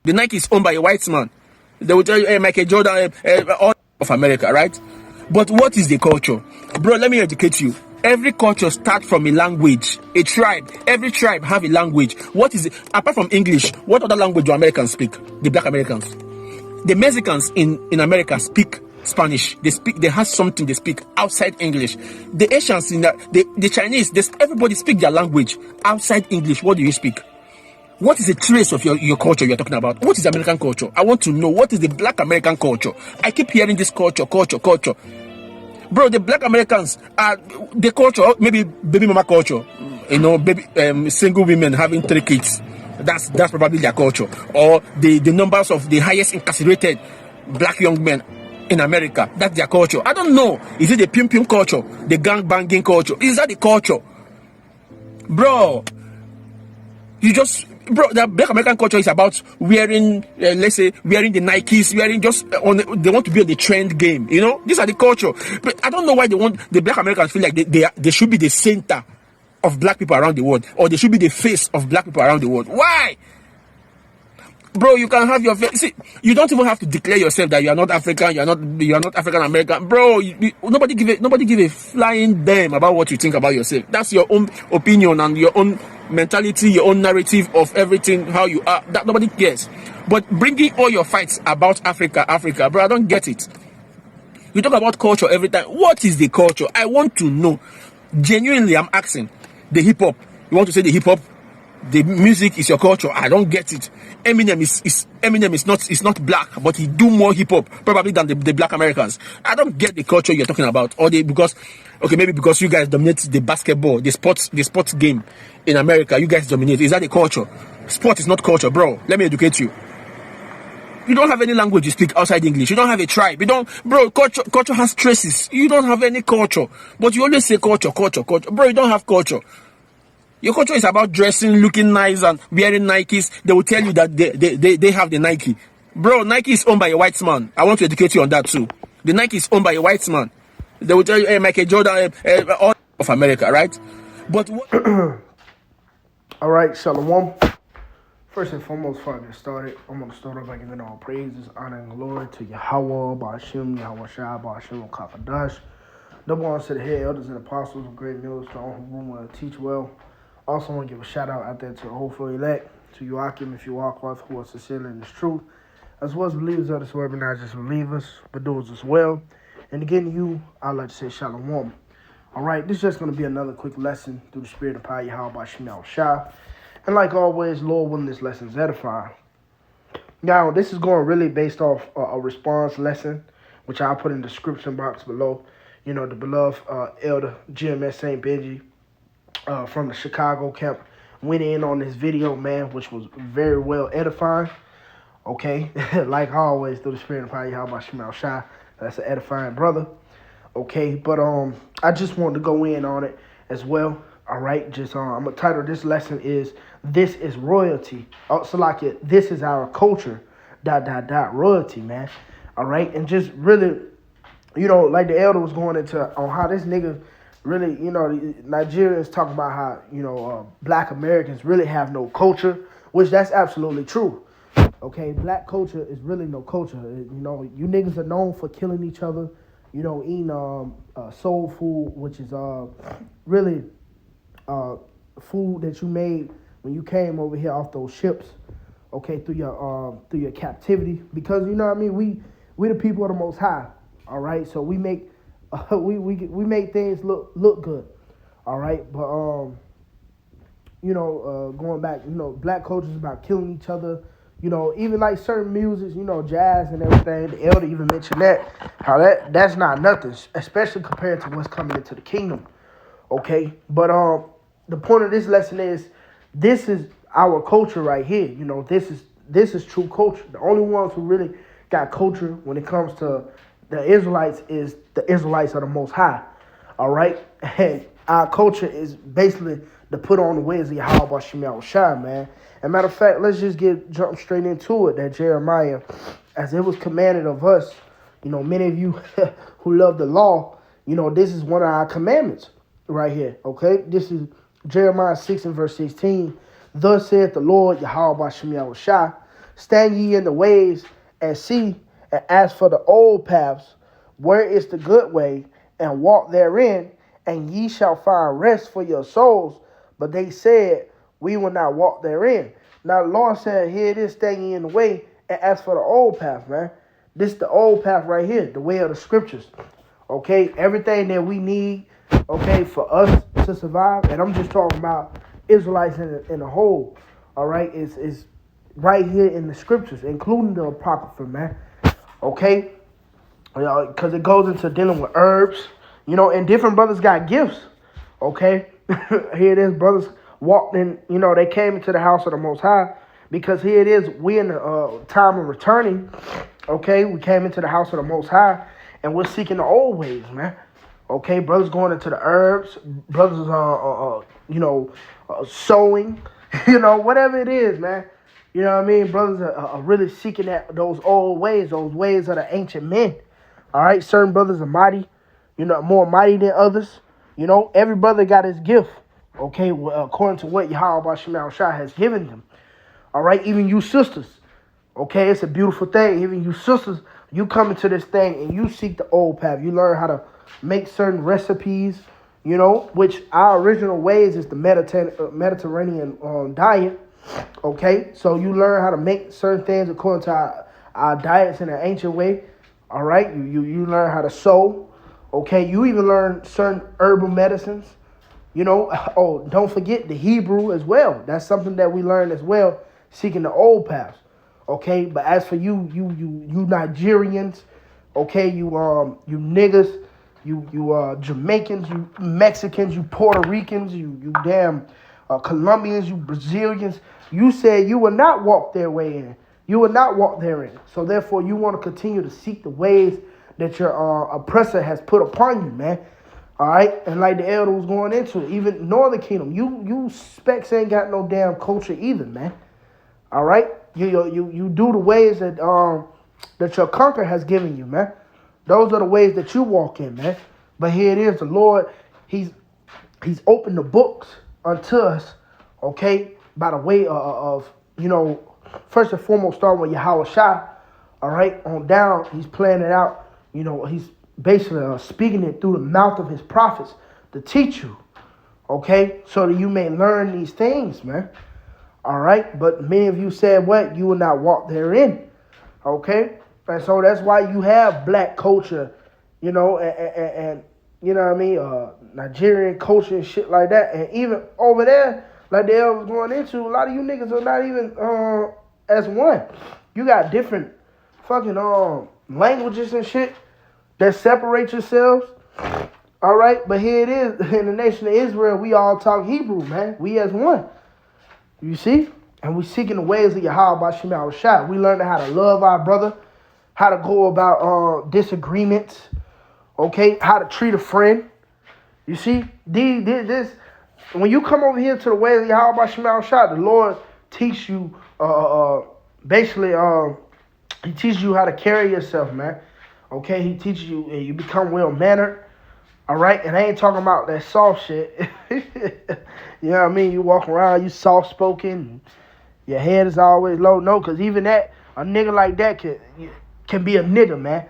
The Nike is owned by a white man. They will tell you, hey, Michael Jordan, all of America, right? But what is the culture? Bro, let me educate you. Every culture starts from a language, a tribe. Every tribe have a language. What is it? Apart from English, what other language do Americans speak? The black Americans. The Mexicans in America speak Spanish. They have something they speak outside English. The Asians, the Chinese, everybody speak their language outside English. What do you speak? What is the trace of your culture you're talking about? What is the American culture? I want to know, what is the black American culture? I keep hearing this culture. Bro, the black Americans are the culture, maybe baby mama culture. You know, single women having 3 kids. That's probably their culture. Or the numbers of the highest incarcerated black young men in America. That's their culture. I don't know. Is it the pim culture? The gang banging culture? Is that the culture? Bro, the black American culture is about wearing, let's say, wearing the Nikes, they want to be on the trend game, you know? These are the culture. But I don't know why the black Americans feel like they should be the center of black people around the world, or they should be the face of black people around the world. Why? Bro, you can have your face. See, you don't even have to declare yourself that you are not African, you are not African American. Bro, nobody give a flying damn about what you think about yourself. That's your own opinion and your own mentality, your own narrative of everything, how you are. That nobody cares. But bringing all your fights about Africa, bro, I don't get it. You talk about culture every time. What is the culture? I want to know. Genuinely, I'm asking. The hip hop. You want to say the hip hop? The music is your culture. I don't get it. Eminem is not black, but he do more hip hop probably than the black Americans. I don't get the culture you're talking about. Or maybe because you guys dominate the basketball, the sports game in America. You guys dominate. Is that the culture? Sport is not culture, bro. Let me educate you. You don't have any language you speak outside English. You don't have a tribe. Culture has traces. You don't have any culture, but you always say culture. Bro, you don't have culture. Your culture is about dressing, looking nice, and wearing Nikes. They will tell you that they have the Nike. Bro, Nike is owned by a white man. I want to educate you on that too. The Nike is owned by a white man. They will tell you, hey, Michael Jordan, all of America, right? But what? All right, Shalom. First and foremost, before I get started, I'm going to start off by giving all praises, honor, and glory to Yahawah, bahasham, Rawchaa Qadash. Double honors to the head elders and apostles of great news, to all who room to teach well. Also want to give a shout out there to the hopeful elect, to Yahawah, if you walk with, who are sincerely in this truth, as well as believers of this word, but not just believers, but those as well. And again, you, I'd like to say Shalom. All right, this is just going to be another quick lesson through the spirit of power, Yahawah. And like always, Lord willing, this lesson is edifying. Now, this is going really based off a response lesson, which I'll put in the description box below. You know, the beloved elder GMS St. Benji from the Chicago camp went in on this video, man, which was very well edifying. Okay, like always, through the spirit of power, Yahawah, that's an edifying brother. Okay, but I just wanted to go in on it as well. All right, I'm gonna title this lesson is "This is Royalty." So like this is our culture. ... Royalty, man. All right, and just really, you know, like the elder was going into on how this nigga really, you know, Nigerians talking about how, you know, black Americans really have no culture, which that's absolutely true. Okay, black culture is really no culture. You know, you niggas are known for killing each other. You know, eating soul food, which is really food that you made when you came over here off those ships. Okay, through your captivity, because you know what I mean. We the people of the Most High. All right, so we make we make things look good. All right, but you know, going back, you know, black culture is about killing each other. You know, even like certain music, you know, jazz and everything. The elder even mentioned that, how that's not nothing, especially compared to what's coming into the kingdom. Okay, but the point of this lesson is, this is our culture right here. You know, this is true culture. The only ones who really got culture when it comes to the Israelites is the Israelites of the Most High. All right, and our culture is basically to put on the ways of Yahawashi, man. As a matter of fact, let's just jump straight into it. That Jeremiah, as it was commanded of us, you know, many of you who love the law, you know, this is one of our commandments right here. Okay, this is Jeremiah 6 and verse 16. Thus saith the Lord, Yahawashi, stand ye in the ways and see, and ask for the old paths, where is the good way, and walk therein, and ye shall find rest for your souls. But they said, we will not walk therein. Now the Lord said, here it is, stand ye in the way, and ask for the old path, man. This is the old path right here, the way of the scriptures. Okay, everything that we need, okay, for us to survive, and I'm just talking about Israelites in a whole, all right, is right here in the scriptures, including the Apocrypha, man. Okay, because it goes into dealing with herbs, and different brothers got gifts. Okay, here it is, brothers walked in, they came into the house of the Most High, because here it is, we in the time of returning. Okay, we came into the house of the Most High, and we're seeking the old ways, man. Okay, brothers going into the herbs, brothers, sowing, whatever it is, man. You know what I mean? Brothers are really seeking those old ways, those ways of the ancient men. All right, certain brothers are mighty, more mighty than others. Every brother got his gift, okay, according to what Yahawashi has given them. All right, even you sisters, okay, it's a beautiful thing. Even you sisters, you come into this thing and you seek the old path. You learn how to make certain recipes, which our original ways is the Mediterranean diet. Okay, so you learn how to make certain things according to our diets in an ancient way. All right, you learn how to sew. Okay, you even learn certain herbal medicines. Oh, don't forget the Hebrew as well. That's something that we learn as well, seeking the old paths. Okay, but as for you Nigerians, okay, you niggas, you Jamaicans, you Mexicans, you Puerto Ricans, you damn Colombians, you Brazilians, you said you will not walk their way in. You will not walk therein. So therefore, you want to continue to seek the ways that your oppressor has put upon you, man. All right, and like the elder was going into, even Northern Kingdom, you specs ain't got no damn culture either, man. All right, you do the ways that that your conqueror has given you, man. Those are the ways that you walk in, man. But here it is, the Lord, He's opened the books unto us, okay, by the way of first and foremost, start with Yahawashi, all right, on down, He's planning it out. He's basically speaking it through the mouth of His prophets to teach you, okay, so that you may learn these things, man. All right, but many of you said what? You will not walk therein, okay? And so that's why you have black culture, and you know what I mean, Nigerian culture and shit like that. And even over there, like the elder was going into, a lot of you niggas are not even as one. You got different fucking languages and shit that separate yourselves. All right, but here it is, in the nation of Israel, we all talk Hebrew, man. We as one. You see? And we seeking the ways of Yahawashi. We learn how to love our brother, how to go about disagreements, okay? How to treat a friend. You see? This when you come over here to the ways of Yahawashi, the Lord teach you basically He teaches you how to carry yourself, man. Okay? He teaches you, you become well-mannered. All right, and I ain't talking about that soft shit. You know what I mean? You walk around, you soft-spoken, your head is always low. No, because even that, a nigga like that can be a nigga, man.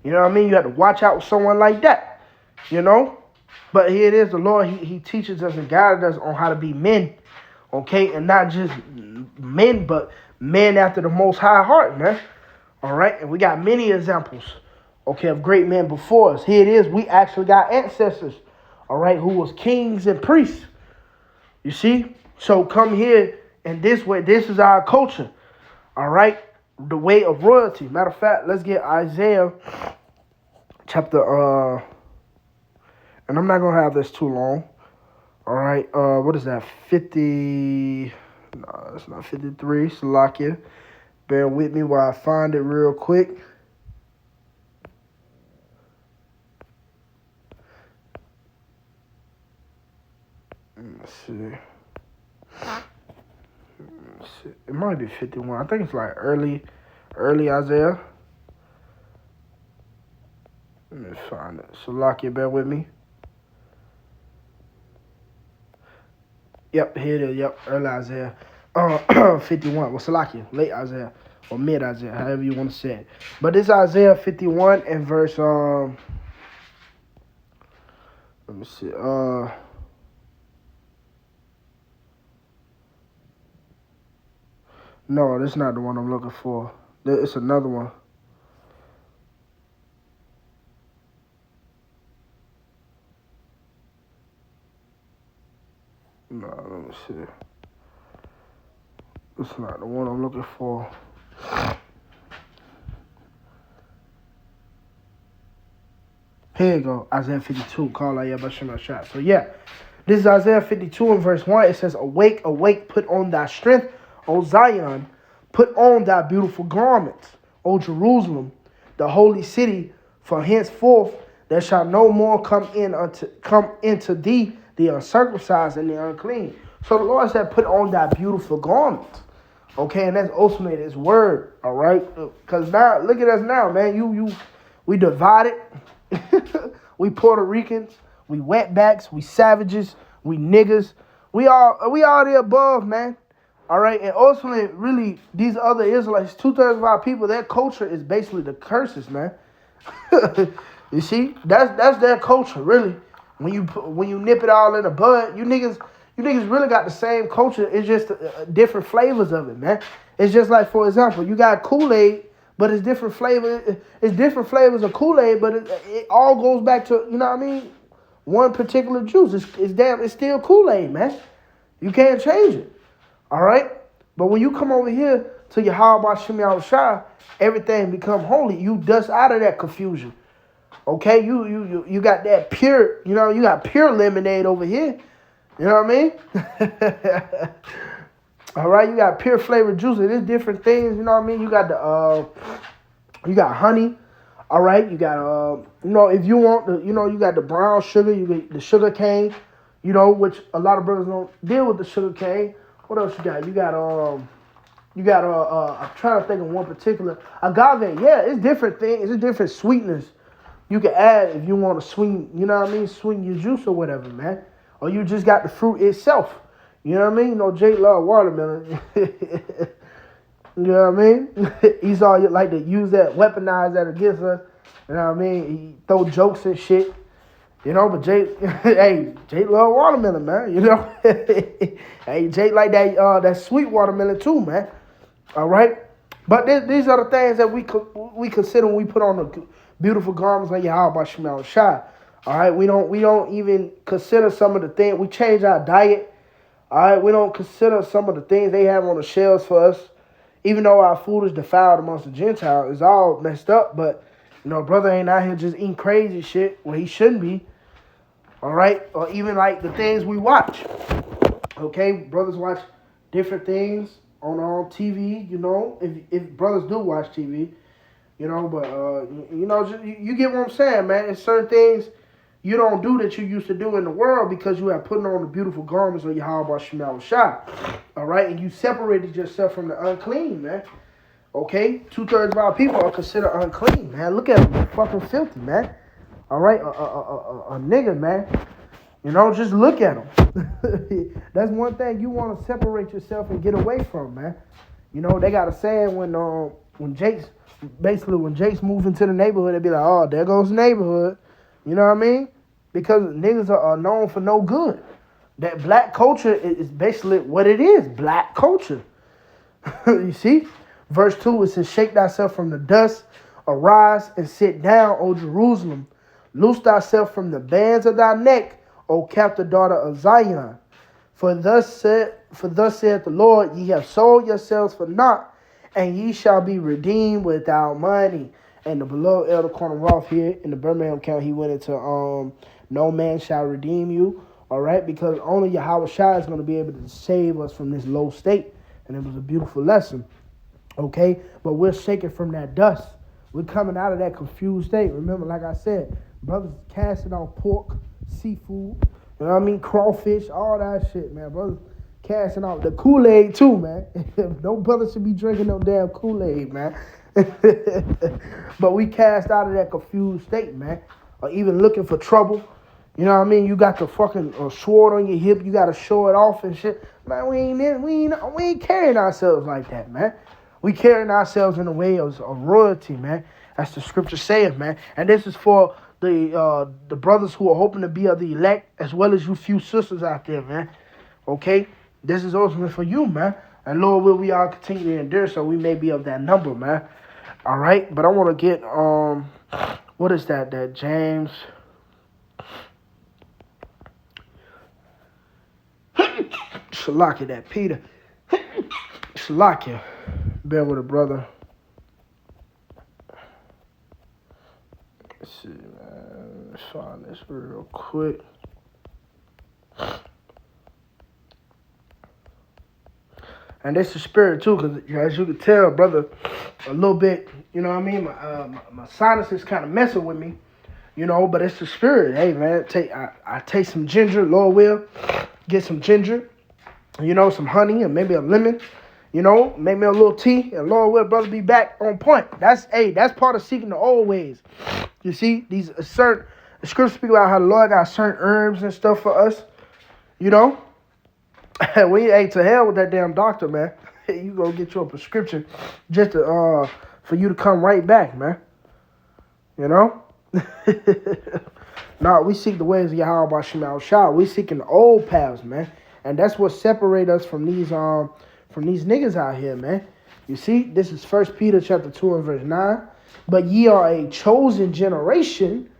You know what I mean? You have to watch out with someone like that, But here it is, the Lord, he teaches us and guides us on how to be men, okay? And not just men, but men after the Most High heart, man. All right, and we got many examples, okay, of great men before us. Here it is. We actually got ancestors, all right, who was kings and priests. You see? So come here, and this way, this is our culture, all right? The way of royalty. Matter of fact, let's get Isaiah chapter, and I'm not going to have this too long, all right? What is that, 50, no, it's not 53, Salakia. Bear with me while I find it real quick. Let's see. It might be 51. I think it's like early Isaiah. Let me find it. Salakia, bear with me. Yep, here it is. Yep, early Isaiah. 51. Well, Salakia, late Isaiah. or mid Isaiah, however you want to say it. But this Isaiah 51 and verse let me see. No, that's not the one I'm looking for. It's another one. No, let me see. It's not the one I'm looking for. Here you go, Isaiah 52, call out Yahawashi shot. So yeah, this is Isaiah 52 and verse 1. It says, awake, awake, put on thy strength, O Zion, put on thy beautiful garments, O Jerusalem, the holy city, for henceforth there shall no more come into thee the uncircumcised and the unclean. So the Lord said, put on thy beautiful garments. Okay, and that's ultimately his word, all right? Because now, look at us now, man. We divided. We Puerto Ricans, we wetbacks, we savages, we niggas. We all the above, man. All right, and ultimately, really, these other Israelites, 2/3 of our people, their culture is basically the curses, man. You see, that's their culture, really. When you nip it all in the bud, you niggas really got the same culture. It's just different flavors of it, man. It's just like, for example, you got Kool-Aid, but it's different flavor. It's different flavors of Kool-Aid, but it all goes back to, you know what I mean, one particular juice. It's still Kool-Aid, man. You can't change it. All right? But when you come over here to Yahawashi, everything become holy. You dust out of that confusion. Okay? You got that pure, you got pure lemonade over here. You know what I mean? All right, you got pure flavored juice. There's different things, you know what I mean? You got you got honey. All right, you got if you want you got the brown sugar, you get the sugar cane, which a lot of brothers don't deal with the sugar cane. What else you got? You got I'm trying to think of one particular agave. Yeah, it's different things. It's different sweetness you can add if you want to sweeten, sweeten your juice or whatever, man. Or you just got the fruit itself. You know what I mean? Jake love watermelon. You know what I mean? Esau like to use that, weaponize that against us. You know what I mean? He throw jokes and shit. But Jake, hey, Jake love watermelon, man. Hey, Jake like that sweet watermelon too, man. All right? But these are the things that we consider when we put on the beautiful garments like Yahawashi. All right? We don't even consider some of the things. We change our diet. All right, we don't consider some of the things they have on the shelves for us, even though our food is defiled amongst the Gentiles. It's all messed up, but, brother ain't out here just eating crazy shit where he shouldn't be, all right? Or even like the things we watch, okay? Brothers watch different things on TV, if brothers do watch TV, but, you get what I'm saying, man. It's certain things you don't do that you used to do in the world because you have put on the beautiful garments of Yahawashi. All right? And you separated yourself from the unclean, man. Okay? 2/3 of our people are considered unclean, man. Look at them. They're fucking filthy, man. All right? A nigga, man. Just look at them. That's one thing you want to separate yourself and get away from, man. They got a saying when Jake's moved into the neighborhood, they be like, oh, there goes the neighborhood. You know what I mean? Because niggas are known for no good. That black culture is basically what it is. Black culture. You see? Verse 2, it says, shake thyself from the dust, arise and sit down, O Jerusalem. Loose thyself from the bands of thy neck, O captive daughter of Zion. For thus saith the Lord, ye have sold yourselves for naught, and ye shall be redeemed without money. And the beloved Elder Corner Roth here in the Birmingham County, he went into no man shall redeem you. All right, because only Yahawashi is going to be able to save us from this low state. And it was a beautiful lesson. Okay, but we're shaking from that dust. We're coming out of that confused state. Remember, like I said, brothers casting off pork, seafood, you know what I mean, crawfish, all that shit, man. Brothers casting off the Kool-Aid too, man. No brother should be drinking no damn Kool-Aid, man. But we cast out of that confused state, man. Or even looking for trouble. You know what I mean? You got the fucking sword on your hip. You got to show it off and shit. Man, we ain't carrying ourselves like that, man. We carrying ourselves in the way of royalty, man. That's the scripture saying, man. And this is for the brothers who are hoping to be of the elect, as well as you few sisters out there, man. Okay? This is ultimately for you, man. And Lord, will we all continue to endure so we may be of that number, man. All right? But I want to get, what is that? That James... Shalakia, that Peter. Shalakia. Bear with a brother. Let's see, man. Let's find this real quick. And this is spirit too, because as you can tell, brother, a little bit, you know what I mean? My sinuses kind of messing with me, you know, but it's the spirit. Hey, man, I take some ginger, Lord will. Get some ginger, you know, some honey, and maybe a lemon, you know, make me a little tea, and Lord will, brother, be back on point. That's part of seeking the old ways. You see, the scriptures speak about how the Lord got certain herbs and stuff for us, you know. We ain't to hell with that damn doctor, man. You go get you a prescription just to, for you to come right back, man. You know. No, we seek the ways of Yahawah Shah. We seeking the old paths, man. And that's what separate us from these niggas out here, man. You see, this is 1 Peter chapter 2 and verse 9. But ye are a chosen generation,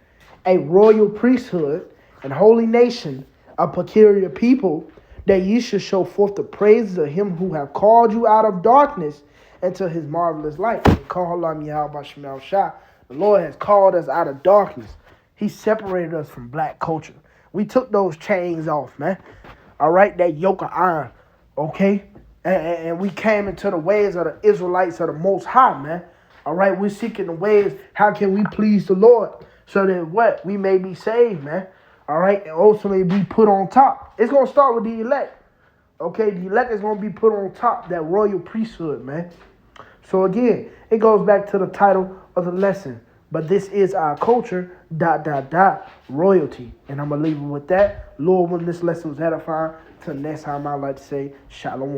a royal priesthood, and holy nation, a peculiar people, that ye should show forth the praises of him who have called you out of darkness into his marvelous light. The Lord has called us out of darkness. He separated us from black culture. We took those chains off, man. All right, that yoke of iron, okay? And we came into the ways of the Israelites of the Most High, man. All right, we're seeking the ways, how can we please the Lord? So that what? We may be saved, man. All right, and ultimately be put on top. It's going to start with the elect. Okay, the elect is going to be put on top, that royal priesthood, man. So again, it goes back to the title of the lesson. But this is our culture, ... royalty. And I'm going to leave it with that. Lord, when this lesson was edifying, till next time, I'd like to say, Shalom.